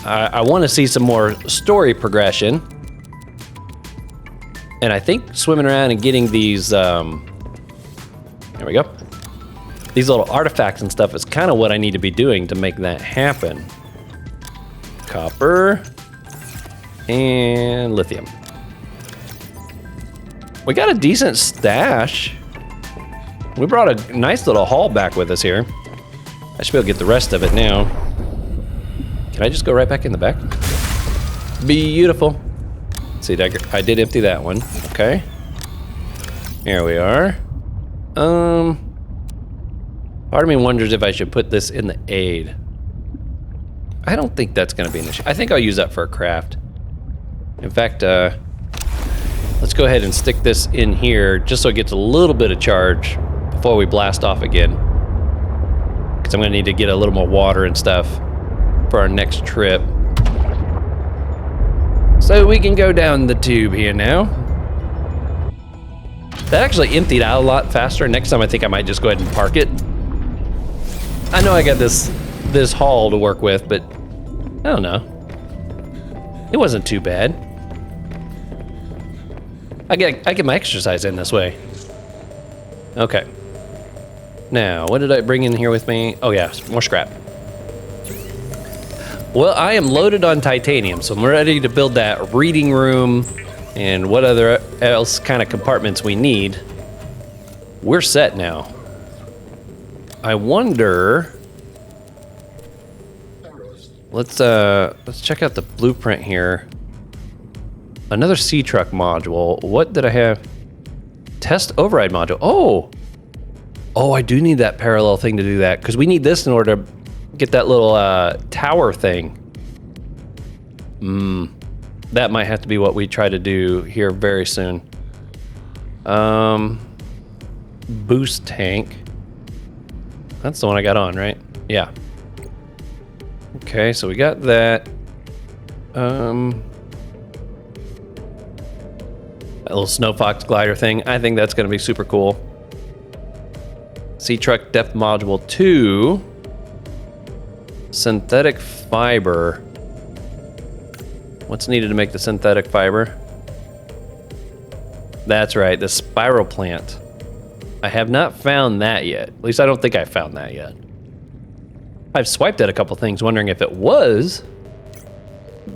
I want to see some more story progression. And I think swimming around and getting these, there we go. These little artifacts and stuff is kind of what I need to be doing to make that happen. Copper and lithium. We got a decent stash. We brought a nice little haul back with us here. I should be able to get the rest of it now. Can I just go right back in the back? Beautiful. Let's see, I did empty that one. Okay. Here we are. Part of me wonders if I should put this in the aid. I don't think that's gonna be an issue. I think I'll use that for a craft. In fact, let's go ahead and stick this in here just so it gets a little bit of charge before we blast off again. Because I'm gonna need to get a little more water and stuff for our next trip. So we can go down the tube here now. That actually emptied out a lot faster. Next time I think I might just go ahead and park it. I know I got this haul to work with, but I don't know. It wasn't too bad. I get my exercise in this way. Okay. Now, what did I bring in here with me? Oh yeah, more scrap. Well, I am loaded on titanium, so I'm ready to build that reading room and what other else kind of compartments we need. We're set now. I wonder. Let's check out the blueprint here. Another sea truck module. What did I have? Test override module. Oh, I do need that parallel thing to do that because we need this in order to get that little tower thing. That might have to be what we try to do here very soon. Boost tank. That's the one I got on, right? Yeah. Okay, so we got that. That little snow fox glider thing. I think that's going to be super cool. Sea truck depth module 2. Synthetic fiber. What's needed to make the synthetic fiber? That's right, the spiral plant. I have not found that yet. At least I don't think I found that yet. I've swiped at a couple things wondering if it was,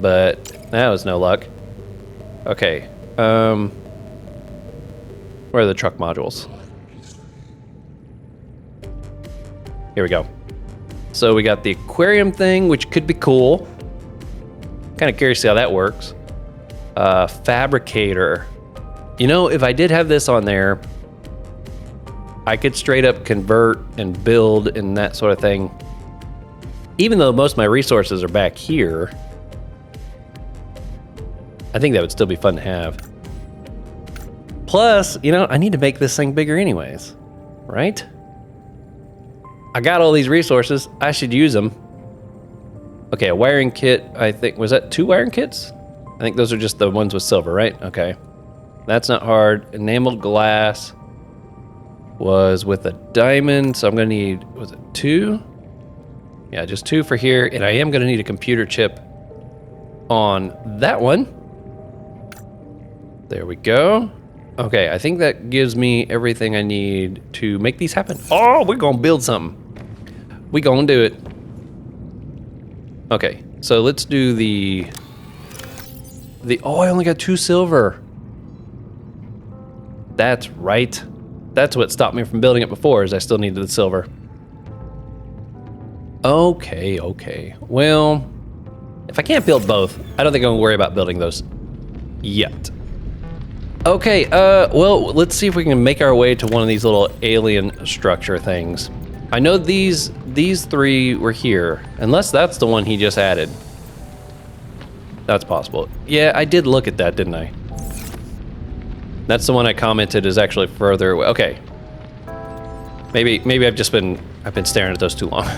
but that was no luck. Okay, where are the truck modules? Here we go. So we got the aquarium thing, which could be cool. Kind of curious to see how that works. Fabricator. You know, if I did have this on there, I could straight up convert and build and that sort of thing. Even though most of my resources are back here, I think that would still be fun to have. Plus, you know, I need to make this thing bigger anyways, right? I got all these resources. I should use them. Okay, a wiring kit, I think. Was that 2 wiring kits? I think those are just the ones with silver, right? Okay. That's not hard. Enameled glass was with a diamond, so I'm going to need, was it 2? Yeah, just 2 for here. And I am going to need a computer chip on that one. There we go. Okay, I think that gives me everything I need to make these happen. Oh, we're going to build something. We gonna do it. Okay, so let's do the oh, I only got 2 silver. That's right. That's what stopped me from building it before, is I still needed the silver. Okay. Well, if I can't build both, I don't think I'm gonna worry about building those yet. Okay, well, let's see if we can make our way to one of these little alien structure things. I know these 3 were here, unless that's the one he just added. That's possible. Yeah, I did look at that, didn't I? That's the one I commented is actually further away. Okay. Maybe I've been staring at those too long.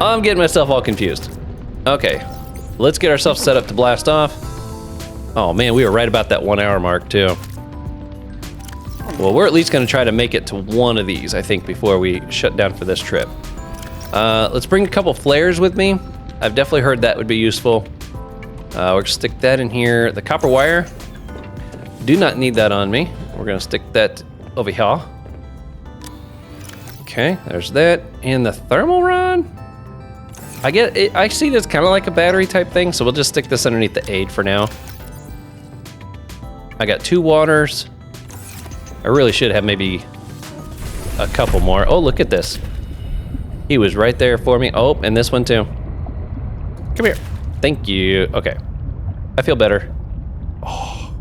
I'm getting myself all confused. Okay, let's get ourselves set up to blast off. Oh man, we were right about that 1 hour mark too. Well, we're at least going to try to make it to one of these, I think, before we shut down for this trip. Let's bring a couple flares with me. I've definitely heard that would be useful. We're going to stick that in here. The copper wire, do not need that on me. We're going to stick that over here. Okay, there's that. And the thermal rod? I see this kind of like a battery type thing, so we'll just stick this underneath the aid for now. I got 2 waters. I really should have maybe a couple more. Oh, look at this. He was right there for me. Oh, and this one too. Come here. Thank you. Okay. I feel better. Oh.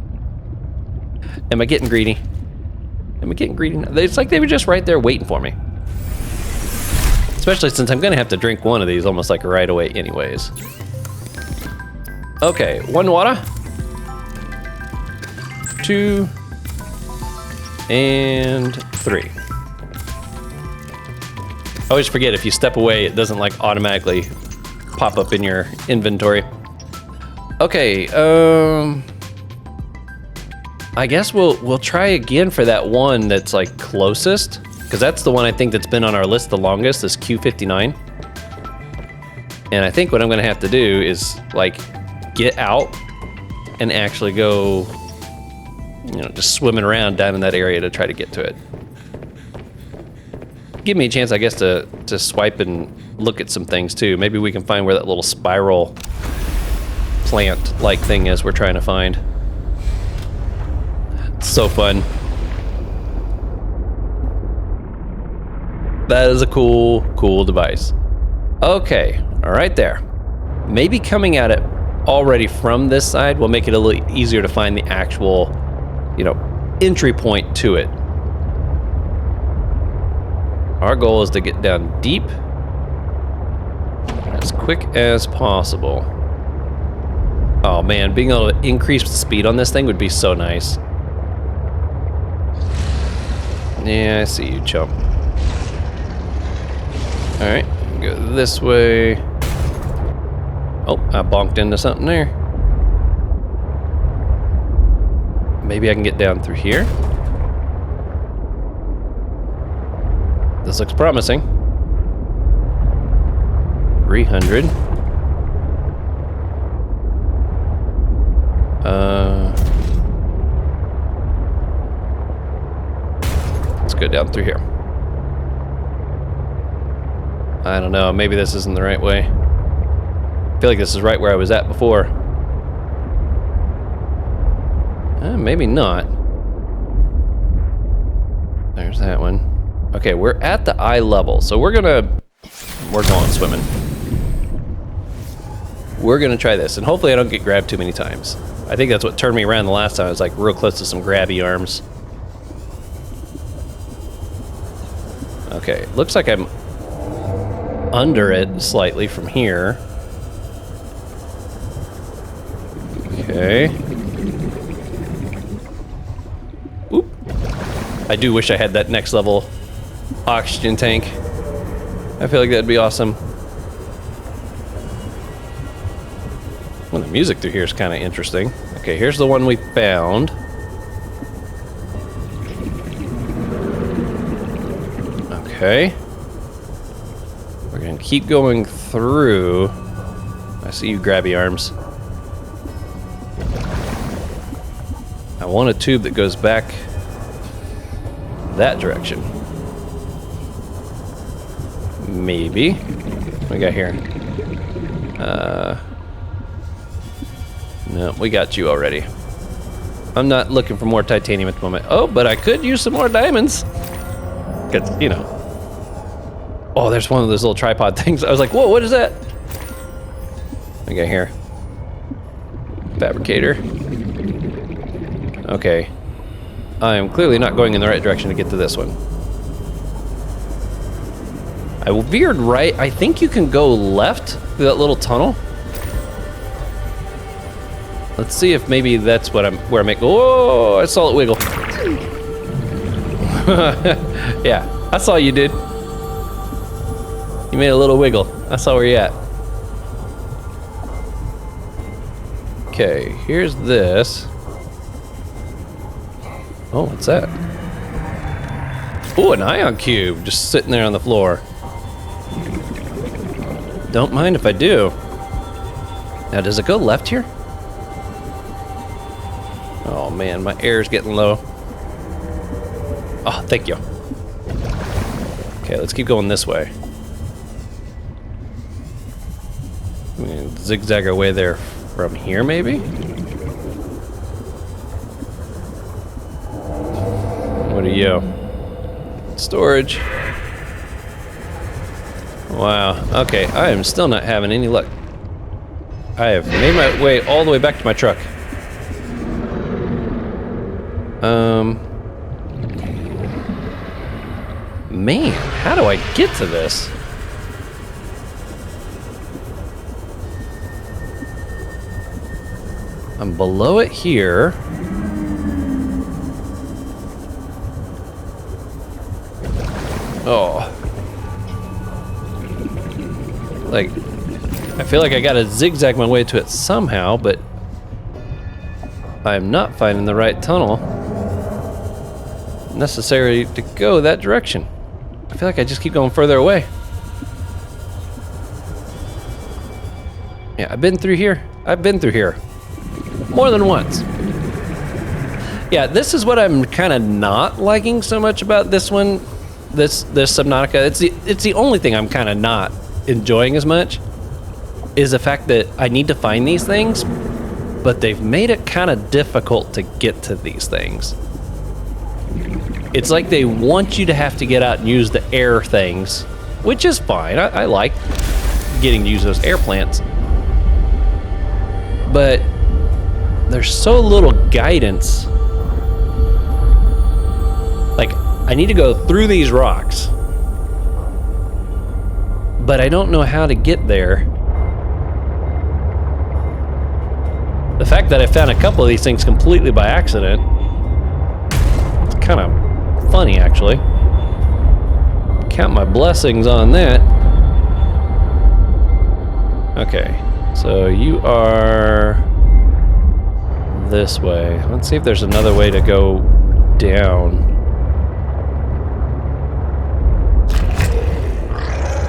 Am I getting greedy? It's like they were just right there waiting for me. Especially since I'm gonna have to drink one of these almost like right away anyways. Okay, 1 water. 2. And 3. I always forget if you step away, it doesn't like automatically pop up in your inventory. Okay, I guess we'll try again for that one that's like closest. Because that's the one I think that's been on our list the longest, is Q59. And I think what I'm gonna have to do is like get out and actually go, you know, just swimming around down in that area to try to get to it. Give me a chance, I guess, to swipe and look at some things too. Maybe we can find where that little spiral plant-like thing is we're trying to find. It's so fun. That is a cool, cool device. Okay, all right there. Maybe coming at it already from this side will make it a little easier to find the actual, you know, entry point to it. Our goal is to get down deep as quick as possible. Oh man, being able to increase the speed on this thing would be so nice. Yeah, I see you, chump. All right, go this way. Oh, I bonked into something there. Maybe I can get down through here. This looks promising. 300. Let's go down through here. I don't know, maybe this isn't the right way. I feel like this is right where I was at before. Maybe not. There's that one. Okay, we're at the eye level, so we're going swimming. We're gonna try this, and hopefully I don't get grabbed too many times. I think that's what turned me around the last time. I was like real close to some grabby arms. Okay, looks like I'm under it slightly from here. Okay. Oop. I do wish I had that next level oxygen tank. I feel like that'd be awesome. Well, the music through here is kind of interesting. Okay, here's the one we found. Okay. We're gonna keep going through. I see you, grabby arms. I want a tube that goes back that direction. Maybe. What we got here? No, we got you already. I'm not looking for more titanium at the moment. Oh, but I could use some more diamonds. Cause, you know. Oh, there's one of those little tripod things. I was like, whoa, what is that? What we got here? Fabricator. Okay. I am clearly not going in the right direction to get to this one. I veered right. I think you can go left through that little tunnel. Let's see if maybe that's what where I'm at. Oh, I saw it wiggle. Yeah, I saw you, dude. You made a little wiggle. I saw where you're at. Okay, here's this. Oh, what's that? Oh, an ion cube just sitting there on the floor. Don't mind if I do. Now, does it go left here? Oh man, my air's getting low. Oh, thank you. Okay, let's keep going this way. We can zigzag our way there from here, maybe? What are you? Storage. Wow, okay, I am still not having any luck. I have made my way all the way back to my truck. Man, how do I get to this? I'm below it here. Oh. Like, I feel like I gotta zigzag my way to it somehow, but I'm not finding the right tunnel necessary to go that direction. I feel like I just keep going further away. Yeah, I've been through here. I've been through here. More than once. Yeah, this is what I'm kind of not liking so much about this one. This Subnautica. It's the only thing I'm kind of not enjoying as much. Is the fact that I need to find these things, but they've made it kind of difficult to get to these things. It's like they want you to have to get out and use the air things, which is fine. I like getting to use those air plants. But there's so little guidance. Like, I need to go through these rocks, but I don't know how to get there. The fact that I found a couple of these things completely by accident, it's kind of funny, actually. Count my blessings on that. Okay, so you are this way. Let's see if there's another way to go down.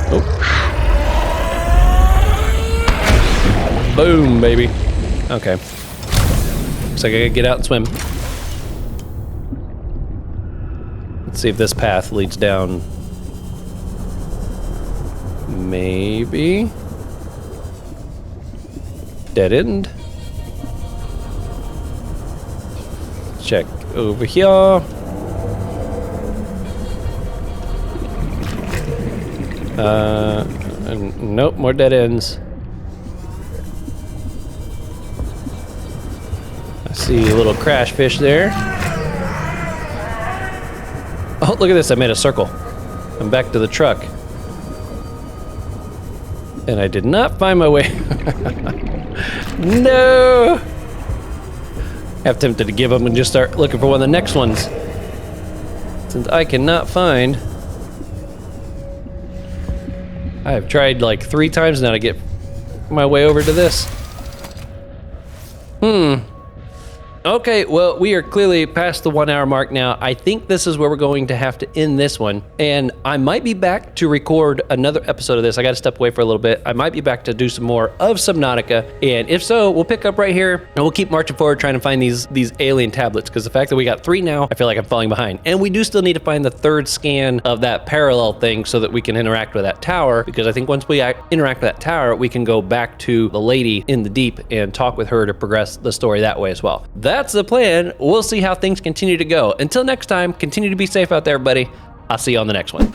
Oh. Boom, baby. Okay. Looks like I gotta get out and swim. Let's see if this path leads down. Maybe. Dead end. Check over here. Nope, more dead ends. I see a little crash fish there. Oh, look at this, I made a circle. I'm back to the truck. And I did not find my way. No! I'm tempted to give up and just start looking for one of the next ones. Since I cannot find. I have tried like 3 times now to get my way over to this. Okay, well, we are clearly past the 1 hour mark now. I think this is where we're going to have to end this one. And I might be back to record another episode of this. I got to step away for a little bit. I might be back to do some more of Subnautica. And if so, we'll pick up right here and we'll keep marching forward trying to find these alien tablets. Because the fact that we got 3 now, I feel like I'm falling behind. And we do still need to find the 3rd scan of that parallel thing so that we can interact with that tower. Because I think once we interact with that tower, we can go back to the lady in the deep and talk with her to progress the story that way as well. That's the plan. We'll see how things continue to go. Until next time, continue to be safe out there, buddy. I'll see you on the next one.